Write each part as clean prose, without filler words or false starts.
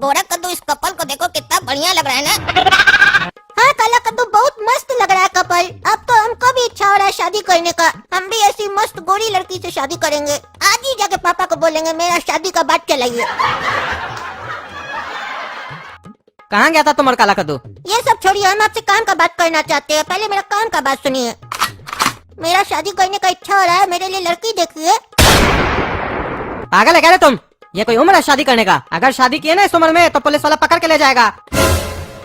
गोरा कद्दू, इस कपल को देखो कितना बढ़िया लग रहा है ना। हाँ काला कद्दू, बहुत मस्त लग रहा है कपल। अब तो हमको भी इच्छा हो रहा है शादी करने का। हम भी ऐसी मस्त गोरी लड़की से शादी करेंगे। आज ही जाके पापा को बोलेंगे मेरा शादी का बात चलाइए। कहाँ गया था तुम और काला कद्दू? ये सब छोड़िए, हम आपसे काम का बात करना चाहते हैं। पहले मेरा काम का बात सुनिए। मेरा शादी करने का इच्छा हो रहा है, मेरे लिए लड़की देखिए। पागल है क्या रे तुम? ये कोई उम्र है शादी करने का? अगर शादी किए ना इस उम्र में तो पुलिस वाला पकड़ के ले जाएगा।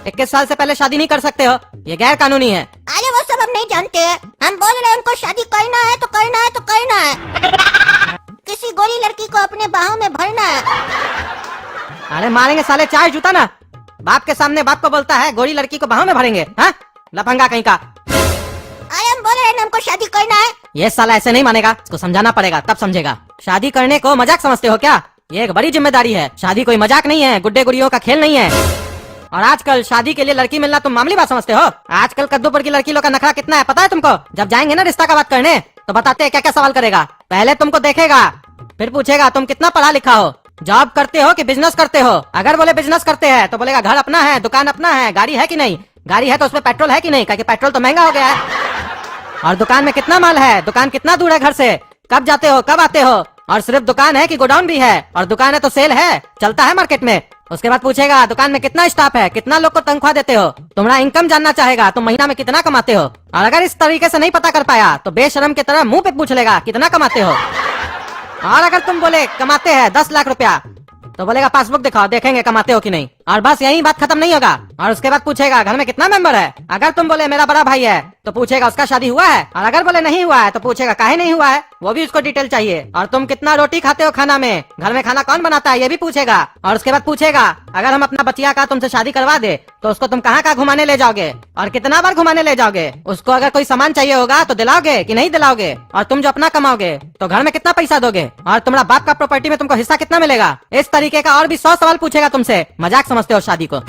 21 साल से पहले शादी नहीं कर सकते हो, ये गैर कानूनी है। अरे वो सब हम नहीं जानते हैं। हम बोल रहे हैं हमको शादी करना है तो करना है तो करना है। किसी गोरी लड़की को अपने बाहों में भरना है। अरे मारेंगे साले चार जूता ना। बाप के सामने बाप को बोलता है गोरी लड़की को बाहों में भरेंगे? हाँ लफंगा कहीं का। अरे हम बोल रहे हैं हमको शादी करना है। ये साला ऐसे नहीं मानेगा, इसको समझाना पड़ेगा तब समझेगा। शादी करने को मजाक समझते हो क्या? ये एक बड़ी जिम्मेदारी है। शादी कोई मजाक नहीं है, गुड्डे गुड़ियों का खेल नहीं है। और आजकल शादी के लिए लड़की मिलना तुम मामूली बात समझते हो? आजकल कद्दूपुर की लड़की लोग का नखरा कितना है पता है तुमको? जब जाएंगे ना रिश्ता का बात करने तो बताते हैं क्या क्या सवाल करेगा। पहले तुमको देखेगा, फिर पूछेगा तुम कितना पढ़ा लिखा हो, जॉब करते हो कि बिजनेस करते हो। अगर बोले बिजनेस करते हैं तो बोलेगा घर अपना है, दुकान अपना है, गाड़ी है कि नहीं, गाड़ी है तो उसमें पेट्रोल है कि नहीं, क्योंकि पेट्रोल तो महंगा हो गया है। और दुकान में कितना माल है, दुकान कितना दूर है घर से, कब जाते हो कब आते हो, और सिर्फ दुकान है कि गोडाउन भी है, और दुकान है तो सेल है, चलता है मार्केट में। उसके बाद पूछेगा दुकान में कितना स्टाफ है, कितना लोग को तनख्वाह देते हो, तुम्हारा इनकम जानना चाहेगा, तुम महीना में कितना कमाते हो। और अगर इस तरीके से नहीं पता कर पाया तो बेशरम की तरह मुंह पे पूछ लेगा कितना कमाते हो। और अगर तुम बोले कमाते हैं 10 लाख रुपया तो बोलेगा पासबुक दिखाओ, देखेंगे कमाते हो कि नहीं। और बस यही बात खत्म नहीं होगा। और उसके बाद पूछेगा घर में कितना मेंबर है। अगर तुम बोले मेरा बड़ा भाई है तो पूछेगा उसका शादी हुआ है, और अगर बोले नहीं हुआ है तो पूछेगा काहे नहीं हुआ है, वो भी उसको डिटेल चाहिए। और तुम कितना रोटी खाते हो खाना में, घर में खाना कौन बनाता है ये भी पूछेगा। और उसके बाद पूछेगा अगर हम अपना बचिया का तुमसे शादी करवा दे तो उसको तुम कहाँ घुमाने ले जाओगे और कितना बार घुमाने ले जाओगे। उसको अगर कोई सामान चाहिए होगा तो दिलाओगे कि नहीं दिलाओगे, और तुम जो अपना कमाओगे तो घर में कितना पैसा दोगे, और तुम्हारा बाप का प्रॉपर्टी में तुमको हिस्सा कितना मिलेगा। इस तरीके का और भी 100 सवाल पूछेगा तुमसे। मजाक समझते हो शादी को?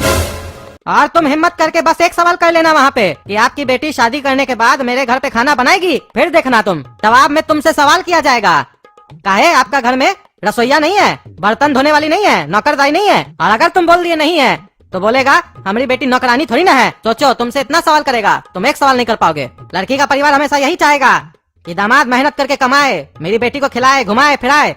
और तुम हिम्मत करके बस एक सवाल कर लेना वहाँ पे कि आपकी बेटी शादी करने के बाद मेरे घर पे खाना बनाएगी, फिर देखना तुम जवाब में तुमसे सवाल किया जाएगा काहे आपका घर में रसोईया नहीं है, बर्तन धोने वाली नहीं है, नौकरदाई नहीं है। और अगर तुम बोल दिए नहीं है तो बोलेगा हमारी बेटी नौकरानी थोड़ी ना है। सोचो तुमसे इतना सवाल करेगा, तुम एक सवाल नहीं कर पाओगे। लड़की का परिवार हमेशा यही चाहेगा कि दामाद मेहनत करके कमाए, मेरी बेटी को खिलाए घुमाए फिराए,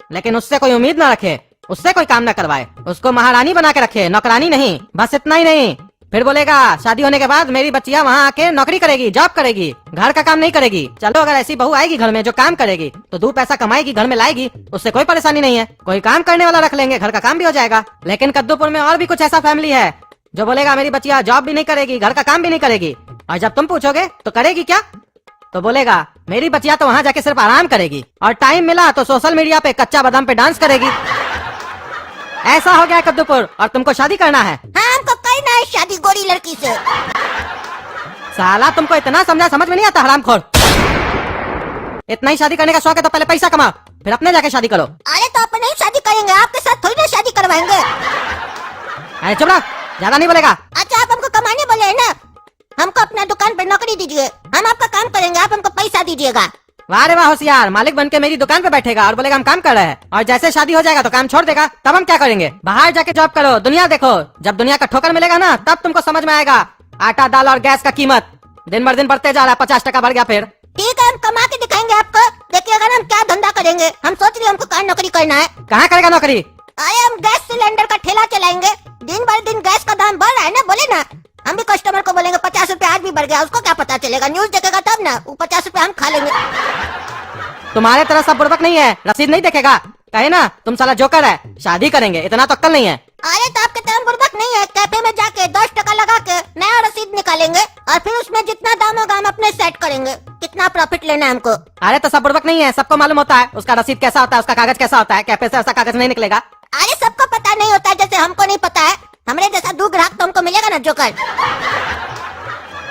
लेकिन उससे कोई उम्मीद न रखे, उससे कोई काम न करवाए, उसको महारानी बना के रखे, नौकरानी नहीं। बस इतना ही नहीं, फिर बोलेगा शादी होने के बाद मेरी बच्चियां वहाँ आके नौकरी करेगी, जॉब करेगी, घर का काम नहीं करेगी। चलो अगर ऐसी बहू आएगी घर में जो काम करेगी तो 2 पैसा कमाएगी, घर में लाएगी, उससे कोई परेशानी नहीं है। कोई काम करने वाला रख लेंगे, घर का काम भी हो जाएगा। लेकिन कद्दूपुर में और भी कुछ ऐसा फैमिली है जो बोलेगा मेरी बच्चिया जॉब भी नहीं करेगी, घर का काम भी नहीं करेगी। और जब तुम पूछोगे तो करेगी क्या तो बोलेगा मेरी बच्चिया तो वहाँ जाके सिर्फ आराम करेगी, और टाइम मिला तो सोशल मीडिया पे कच्चा बादाम पे डांस करेगी। ऐसा हो गया कद्दूपुर, और तुमको शादी करना है। हाँ हमको करना है शादी गोरी लड़की से। साला तुमको इतना समझा समझ में नहीं आता हरामखोर। इतना ही शादी करने का शौक है तो पहले पैसा कमाओ, फिर अपने जाके शादी करो। अरे तो अपन नहीं शादी करेंगे, आपके साथ थोड़ी ना शादी करवाएंगे। अरे चुप रहो, ज्यादा नहीं बोलेगा। अच्छा आप हमको कमाने बोले है ना, हमको अपना दुकान पे नौकरी दीजिए, हम आपका काम करेंगे, आप हमको पैसा दीजिएगा। वाह रे वाह होशियार, मालिक बन के मेरी दुकान पे बैठेगा और बोलेगा हम काम कर रहे हैं, और जैसे शादी हो जाएगा तो काम छोड़ देगा। तब हम क्या करेंगे? बाहर जाके जॉब करो, दुनिया देखो। जब दुनिया का ठोकर मिलेगा ना तब तुमको समझ में आएगा आटा दाल और गैस का कीमत दिन भर दिन बढ़ते जा रहा है, 50 टका बढ़ गया। फिर ठीक है हम कमा के दिखाएंगे आपको, देखिएगा हम क्या धंधा करेंगे। हम सोच रहे हमको कहाँ नौकरी करना है। कहाँ करेगा नौकरी? अरे हम गैस सिलेंडर का ठेला चलाएंगे, दिन भर दिन गैस का दाम बढ़ रहा है ना, बोले ना हम भी कस्टमर को बोलेंगे 50 रुपए आज भी बढ़ गया, उसको क्या पता चलेगा, न्यूज देखेगा तब ना, वो 50 रुपए हम खा लेंगे। तुम्हारे तरह सब बुड़बक नहीं है, रसीद नहीं देखेगा, कहे ना तुम साला जोकर है, शादी करेंगे इतना तो अक्ल नहीं है। अरे तो आपके तरह बुड़बक नहीं है, कैफे में जाके 10 टका लगा के नया रसीद निकालेंगे, और फिर उसमें जितना दाम होगा हम अपने सेट करेंगे, कितना प्रॉफिट लेना है हमको। अरे तो सब बुड़बक नहीं है, सबको मालूम होता है उसका रसीद कैसा होता है, उसका कागज कैसा होता है, कैफे से ऐसा कागज नहीं निकलेगा। अरे सबको पता नहीं होता है, जैसे हमको नहीं पता है, हमरे जैसा 2 ग्राहक तो हमको मिलेगा ना जोकर।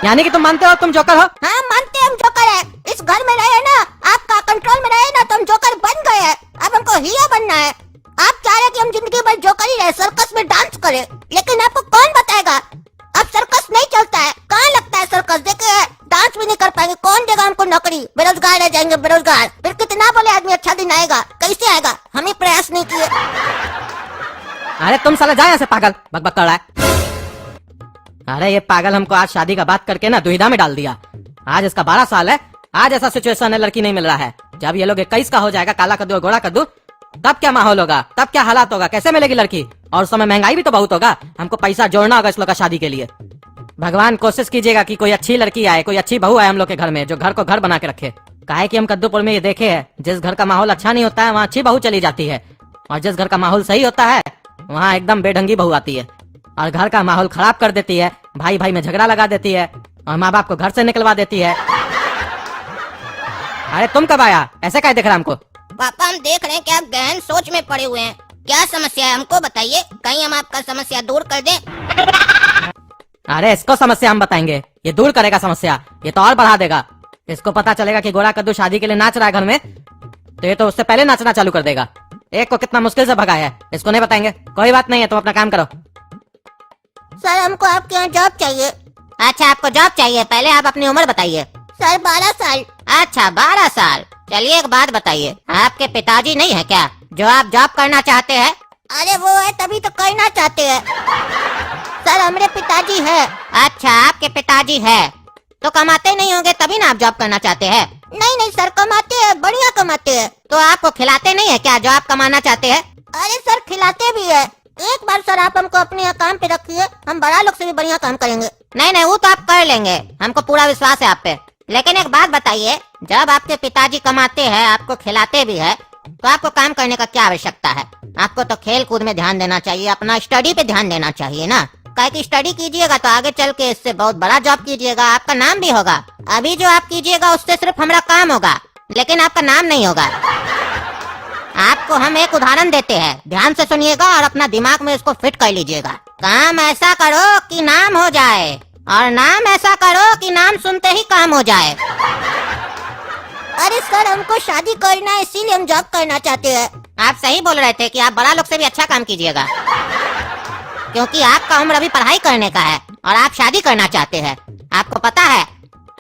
यानी कि तुम मानते हो तुम जोकर हो? हाँ मानते हम जोकर है, इस घर में रहे ना, आपका कंट्रोल में रहे ना तो हम जोकर बन गए हैं, अब हमको हीरो बनना है। आप चाह रहे कि हम जिंदगी भर जोकर ही रहे, सर्कस में डांस करें, लेकिन आपको कौन बताएगा अब सर्कस नहीं चलता है, कहाँ लगता है सर्कस, देखिए डांस भी नहीं कर पाएंगे, कौन देगा हमको नौकरी, बेरोजगार रह जाएंगे बेरोजगार। फिर कितना बोले आदमी अच्छा दिन आएगा, कैसे आएगा, हम ही प्रयास नहीं किए। अरे तुम साला जा यहाँ से पागल, बकबक कर रहा है। अरे ये पागल हमको आज शादी का बात करके ना दुविधा में डाल दिया। आज इसका 12 साल है, आज ऐसा सिचुएशन है, लड़की नहीं मिल रहा है। जब ये लोग 21 का हो जाएगा, काला कद्दू और गोरा कद्दू, तब क्या माहौल होगा, तब क्या हालात होगा, कैसे मिलेगी लड़की। और उस समय महंगाई भी तो बहुत होगा, हमको पैसा जोड़ना होगा इस लोग का शादी के लिए। भगवान कोशिश कीजिएगा कि कोई अच्छी लड़की आए, कोई अच्छी बहू आए हम लोग के घर में, जो घर को घर बना के रखे। काहे कि हम कद्दूपुर में ये देखे हैं, जिस घर का माहौल अच्छा नहीं होता है वहाँ अच्छी बहू चली जाती है, और जिस घर का माहौल सही होता है वहाँ एकदम बेढंगी बहू आती है और घर का माहौल खराब कर देती है, भाई भाई में झगड़ा लगा देती है और माँ बाप को घर से निकलवा देती है। अरे तुम कब आया, ऐसे क्या देख रहा हमको? पापा हम देख रहे हैं कि आप गहन सोच में पड़े हुए हैं। क्या समस्या है हमको बताइए, कहीं हम आपका समस्या दूर कर दें। अरे इसको समस्या हम बताएंगे, ये दूर करेगा समस्या, ये तो और बढ़ा देगा। इसको पता चलेगा कि गोरा कद्दू शादी के लिए नाच रहा है घर में, तो ये तो उससे पहले नाचना चालू कर देगा। एक को कितना मुश्किल से भगाया है, इसको नहीं बताएंगे। कोई बात नहीं है, तुम अपना काम करो। सर हमको आपके यहाँ जॉब चाहिए। अच्छा आपको जॉब चाहिए, पहले आप अपनी उम्र बताइए। सर 12 साल। अच्छा 12 साल। चलिए एक बात बताइए, आपके पिताजी नहीं है क्या जो आप जॉब करना चाहते हैं? अरे वो है तभी तो करना चाहते हैं। सर हमारे पिताजी है। अच्छा आपके पिताजी है तो कमाते नहीं होंगे तभी ना आप जॉब करना चाहते हैं? नहीं नहीं सर कमाते हैं, बढ़िया कमाते हैं। तो आपको खिलाते नहीं है क्या जो आप कमाना चाहते हैं? अरे सर खिलाते भी है। एक बार सर आप हमको अपने यहाँ काम पे रखिए, हम बड़ा लोग से भी बढ़िया काम करेंगे। नहीं नहीं वो तो आप कर लेंगे, हमको पूरा विश्वास है आप पे। लेकिन एक बात बताइए, जब आपके पिताजी कमाते हैं, आपको खिलाते भी है, तो आपको काम करने का क्या आवश्यकता है? आपको तो खेल कूद में ध्यान देना चाहिए, अपना स्टडी पे ध्यान देना चाहिए ना। काहे की स्टडी कीजिएगा तो आगे चल के इससे बहुत बड़ा जॉब कीजिएगा, आपका नाम भी होगा। अभी जो आप कीजिएगा उससे सिर्फ हमारा काम होगा, लेकिन आपका नाम नहीं होगा। आपको हम एक उदाहरण देते हैं, ध्यान से सुनिएगा और अपना दिमाग में इसको फिट कर लीजिएगा। काम ऐसा करो कि नाम हो जाए, और नाम ऐसा करो कि नाम सुनते ही काम हो जाए। अरे सर हमको शादी करना है, इसीलिए हम जॉब करना चाहते हैं। आप सही बोल रहे थे कि आप बड़ा लोग से भी अच्छा काम कीजिएगा, क्योंकि आपका उम्र अभी पढ़ाई करने का है और आप शादी करना चाहते हैं। आपको पता है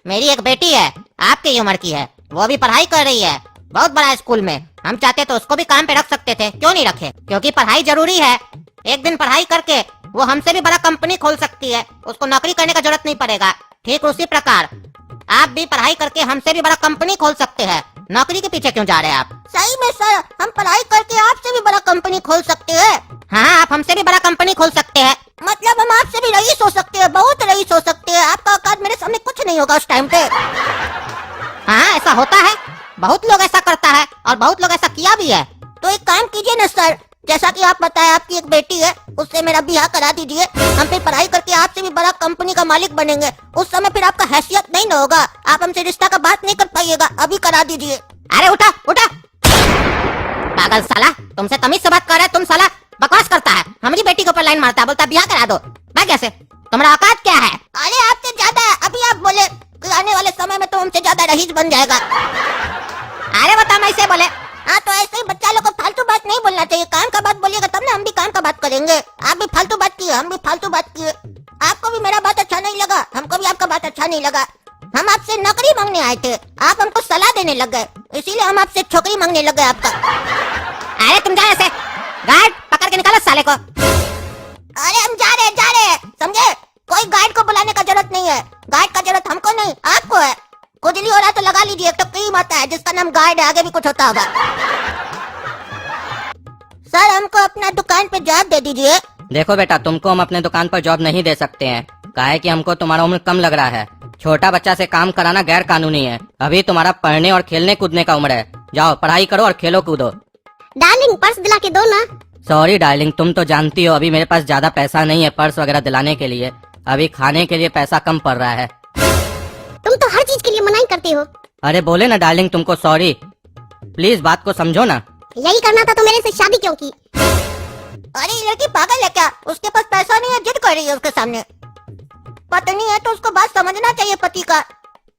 मेरी एक बेटी है, आपकी उम्र की है, वो भी पढ़ाई कर रही है बहुत बड़ा स्कूल में। हम चाहते तो उसको भी काम पे रख सकते थे, क्यों नहीं रखे? क्योंकि पढ़ाई जरूरी है। एक दिन पढ़ाई करके वो हमसे भी बड़ा कंपनी खोल सकती है, उसको नौकरी करने का जरूरत नहीं पड़ेगा। ठीक उसी प्रकार आप भी पढ़ाई करके हमसे भी बड़ा कंपनी खोल सकते हैं। नौकरी के पीछे क्यों जा रहे हैं आप? सही में सर हम पढ़ाई करके आपसे भी बड़ा कंपनी खोल सकते हैं। हाँ आप हमसे भी बड़ा कंपनी खोल सकते हैं, मतलब हम आपसे भी रईस हो सकते हैं, बहुत रईस हो सकते हैं। आपका औकात मेरे सामने कुछ नहीं होगा उस टाइम पे। हाँ ऐसा होता है, बहुत लोग ऐसा करता है और बहुत लोग ऐसा किया भी है। तो एक काम कीजिए ना सर, जैसा कि आप बताए आपकी एक बेटी है, उससे मेरा ब्याह करा दीजिए। हम फिर पढ़ाई करके आपसे भी बड़ा कंपनी का मालिक बनेंगे। उस समय फिर आपका हैसियत नहीं ना होगा, आप हमसे रिश्ता का बात नहीं कर पाइएगा। अभी करा दीजिए। अरे उठा उठा पागल साला, तुमसे तमीज से बात कर रहा है, तुम साला बकवास करता है, हमारी बेटी के ऊपर लाइन मारता है, बोलता ब्याह करा दो। मैं कैसे, तुम्हारा औकात क्या है? अरे आपसे ज्यादा है, अभी आप बोले कि आने वाले समय में तो हमसे ज्यादा रईस बन जाएगा। अरे बता मैं ऐसे बोले। हाँ तो ऐसे ही बच्चा लोग को फालतू बात नहीं बोलना चाहिए, काम का बात बोलिएगा तब ना हम भी काम का बात करेंगे। आप भी फालतू बात किए, हम भी फालतू बात किए। आपको भी मेरा बात अच्छा नहीं लगा, हमको भी आपका बात अच्छा नहीं लगा। हम आपसे नौकरी मांगने आए थे, आप हमको सलाह देने लग गए, इसीलिए हम आपसे छोकरी मांगने लग गए आपका। अरे तुम जा ऐसे, गार्ड पकड़ के निकालो साले को। अरे हम जा रहे समझे, कोई गार्ड को बुलाने का जरूरत नहीं है। गार्ड का जरूरत हमको नहीं आपको है। खुजली हो रहा तो लगा लीजिए, एक तो क्रीम आता है जिसका नाम गार्ड है, आगे भी कुछ होता होगा। सर हमको अपना दुकान पे जॉब दे दीजिए। देखो बेटा, तुमको हम अपने दुकान पर जॉब नहीं दे सकते हैं, काहे कि हमको तुम्हारा उम्र कम लग रहा है। छोटा बच्चा से काम कराना गैर कानूनी है। अभी तुम्हारा पढ़ने और खेलने कूदने का उम्र है, जाओ पढ़ाई करो और खेलो कूदो। डार्लिंग पर्स दिला के दो ना। सॉरी डार्लिंग, तुम तो जानती हो अभी मेरे पास ज्यादा पैसा नहीं है पर्स वगैरह दिलाने के लिए। अभी खाने के लिए पैसा कम पड़ रहा है। तुम तो हर चीज के लिए मनाही करते हो। अरे बोले ना डार्लिंग तुमको सॉरी, प्लीज बात को समझो ना। यही करना था तो मेरे से शादी क्यों की? अरे ये लड़की पागल है क्या? उसके पास पैसा नहीं है, जिद कर रही है उसके सामने। पत्नी है तो उसको बात समझना चाहिए पति का।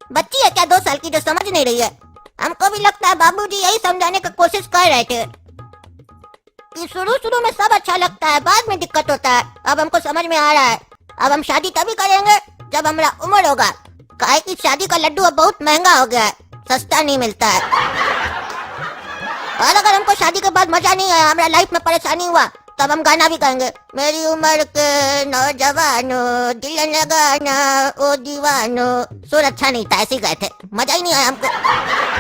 बच्ची है क्या 2 साल की जो समझ नहीं रही है? हमको भी लगता है बाबूजी यही समझाने की कोशिश कर रहे थे कि शुरू में सब अच्छा लगता है, बाद में दिक्कत होता है। अब हमको समझ में आ रहा है, अब हम शादी तभी करेंगे जब हमारा उम्र होगा। काहे की शादी का लड्डू अब बहुत महंगा हो गया है, सस्ता नहीं मिलता है। और अगर हमको शादी के बाद मजा नहीं आया, हमारा लाइफ में परेशानी हुआ, तब हम गाना भी गाएंगे, मेरी उम्र के नौजवानों दिल लगाना ओ दीवानो। सुर अच्छा नहीं था, ऐसे ही गए थे, मजा ही नहीं आया हमको।